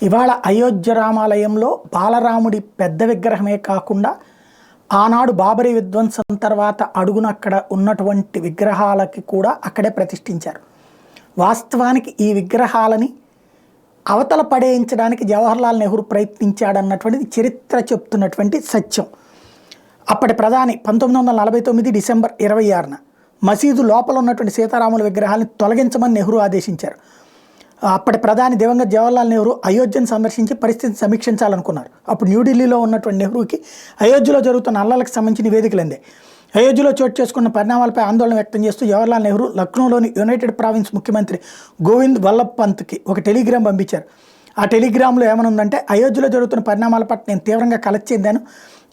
ఇవాళ అయోధ్య రామాలయంలో బాలరాముడి పెద్ద విగ్రహమే కాకుండా ఆనాడు బాబరీ విధ్వంసం తర్వాత అడుగున అక్కడ ఉన్నటువంటి విగ్రహాలకి కూడా అక్కడే ప్రతిష్ఠించారు. వాస్తవానికి ఈ విగ్రహాలని అవతల పడేయించడానికి జవహర్లాల్ నెహ్రూ ప్రయత్నించాడన్నటువంటిది చరిత్ర చెప్తున్నటువంటి సత్యం. అప్పటి ప్రధాని 1949 డిసెంబర్ 26న మసీదు లోపల ఉన్నటువంటి సీతారాముల విగ్రహాలను తొలగించమని నెహ్రూ ఆదేశించారు. అప్పటి ప్రధాని దివంగత జవహర్లాల్ నెహ్రూ అయోధ్యను సందర్శించి పరిస్థితిని సమీక్షించాలనుకున్నారు. అప్పుడు న్యూఢిల్లీలో ఉన్నటువంటి నెహ్రూకి అయోధ్యలో జరుగుతున్న అల్లర్లకు సంబంధించిన నివేదికలు అందాయి. అయోధ్యలో చోటు చేసుకున్న పరిణామాలపై ఆందోళన వ్యక్తం చేస్తూ జవహర్లాల్ నెహ్రూ లక్నోలోని యునైటెడ్ ప్రావిన్స్ ముఖ్యమంత్రి గోవింద్ వల్లభ్ పంత్కి ఒక టెలిగ్రామ్ పంపించారు. ఆ టెలిగ్రామ్లో ఏమనుందంటే, అయోధ్యలో జరుగుతున్న పరిణామాల పట్ల నేను తీవ్రంగా కలెక్ట్ చెందాను,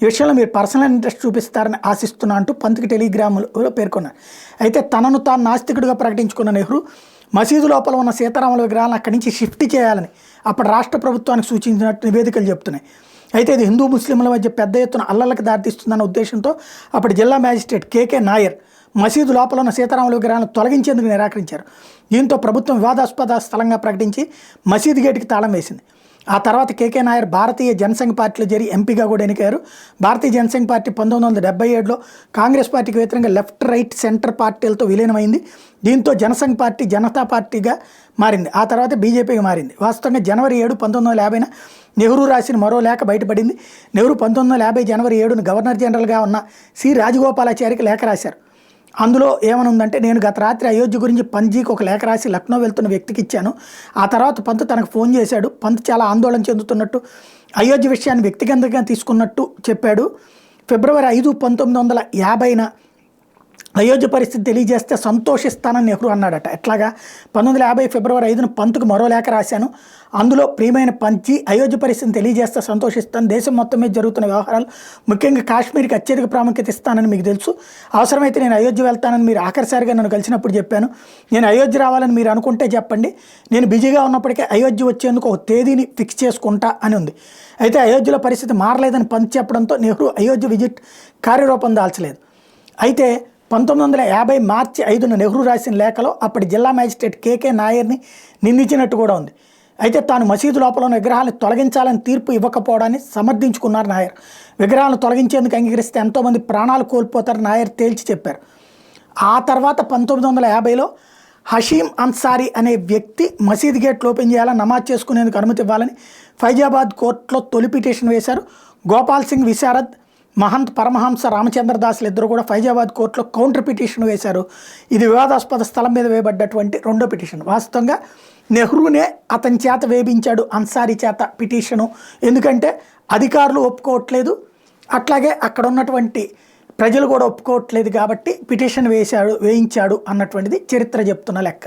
ఈ విషయంలో మీరు పర్సనల్ ఇంట్రెస్ట్ చూపిస్తారని ఆశిస్తున్నా అంటూ పంత్కి టెలిగ్రామ్లో పేర్కొన్నారు. అయితే తనను తాను నాస్తికుడిగా ప్రకటించుకున్న నెహ్రూ మసీదు లోపల ఉన్న సీతారాముల విగ్రహాలను అక్కడి నుంచి షిఫ్ట్ చేయాలని అప్పటి రాష్ట్ర ప్రభుత్వానికి సూచించినట్టు నివేదికలు చెప్తున్నాయి. అయితే ఇది హిందూ ముస్లింల మధ్య పెద్ద ఎత్తున అల్లర్లకు దారితీస్తుందన్న ఉద్దేశంతో అప్పటి జిల్లా మ్యాజిస్ట్రేట్ కేకే నాయర్ మసీదు లోపల ఉన్న సీతారాముల విగ్రహాలను తొలగించేందుకు నిరాకరించారు. దీంతో ప్రభుత్వం వివాదాస్పద స్థలంగా ప్రకటించి మసీదు గేటుకి తాళం వేసింది. ఆ తర్వాత కేకే నాయర్ భారతీయ జనసంఘ్ పార్టీలో చేరి ఎంపీగా కూడా ఎన్నికయ్యారు. భారతీయ జనసంఘ్ పార్టీ 1977లో కాంగ్రెస్ పార్టీకి వ్యతిరేకంగా లెఫ్ట్ రైట్ సెంటర్ పార్టీలతో విలీనమైంది. దీంతో జనసంఘ్ పార్టీ జనతా పార్టీగా మారింది. ఆ తర్వాత బీజేపీగా మారింది. వాస్తవంగా జనవరి 7, 1950న నెహ్రూ రాసిన మరో లేఖ బయటపడింది. నెహ్రూ 1950 జనవరి 7న గవర్నర్ జనరల్గా ఉన్న సి రాజగోపాలాచారికి లేఖ రాశారు. అందులో ఏమనుందంటే, నేను గత రాత్రి అయోధ్య గురించి పంత్జీకి ఒక లేఖ రాసి లక్నో వెళ్తున్న వ్యక్తికి ఇచ్చాను. ఆ తర్వాత పంత్ తనకు ఫోన్ చేశాడు. పంత్ చాలా ఆందోళన చెందుతున్నట్టు, అయోధ్య విషయాన్ని వ్యక్తిగతంగా తీసుకున్నట్టు చెప్పాడు. ఫిబ్రవరి 5, 1950న అయోధ్య పరిస్థితి తెలియజేస్తే సంతోషిస్తానని నెహ్రూ అన్నాడట. ఎట్లాగా 1950 ఫిబ్రవరి 5న పంత్కు మరో లేఖ రాశాను. అందులో, ప్రియమైన పంత్జీ, అయోధ్య పరిస్థితిని తెలియజేస్తే సంతోషిస్తాను. దేశం మొత్తం మీద జరుగుతున్న వ్యవహారాలు, ముఖ్యంగా కాశ్మీర్కి అత్యధిక ప్రాముఖ్యత ఇస్తానని మీకు తెలుసు. అవసరమైతే నేను అయోధ్య వెళ్తానని మీరు ఆఖరిసారిగా నన్ను కలిసినప్పుడు చెప్పాను. నేను అయోధ్య రావాలని మీరు అనుకుంటే చెప్పండి, నేను బిజీగా ఉన్నప్పటికీ అయోధ్య వచ్చేందుకు ఒక తేదీని ఫిక్స్ చేసుకుంటా అని ఉంది. అయితే అయోధ్యలో పరిస్థితి మారలేదని పంత్ చెప్పడంతో నెహ్రూ అయోధ్య విజిట్ కార్యరూపం దాల్చలేదు. అయితే 1950 మార్చి 5న నెహ్రూ రాసిన లేఖలో అప్పటి జిల్లా మ్యాజిస్ట్రేట్ కేకే నాయర్ని నిందించినట్టు కూడా ఉంది. అయితే తాను మసీదు లోపల ఉన్న విగ్రహాలను తొలగించాలని తీర్పు ఇవ్వకపోవడాన్ని సమర్థించుకున్నారు నాయర్. విగ్రహాలను తొలగించేందుకు అంగీకరిస్తే ఎంతోమంది ప్రాణాలు కోల్పోతారని నాయర్ తేల్చి చెప్పారు. ఆ తర్వాత 1950లో హషీం అన్సారీ అనే వ్యక్తి మసీద్ గేట్లు ఓపెన్ చేయాలని, నమాజ్ చేసుకునేందుకు అనుమతి ఇవ్వాలని ఫైజాబాద్ కోర్టులో తొలి పిటిషన్ వేశారు. గోపాల్ సింగ్ విశారద్, మహంత్ పరమహంస రామచంద్రదాస్లు ఇద్దరు కూడా ఫైజాబాద్ కోర్టులో కౌంటర్ పిటిషన్ వేశారు. ఇది వివాదాస్పద స్థలం మీద వేయబడ్డటువంటి రెండో పిటిషన్. వాస్తవంగా నెహ్రూనే అతని చేత వేయించాడు అన్సారీ చేత పిటిషను. ఎందుకంటే అధికారులు ఒప్పుకోవట్లేదు, అట్లాగే అక్కడ ఉన్నటువంటి ప్రజలు కూడా ఒప్పుకోవట్లేదు కాబట్టి పిటిషన్ వేయించాడు అన్నటువంటిది చరిత్ర చెప్తున్న లెక్క.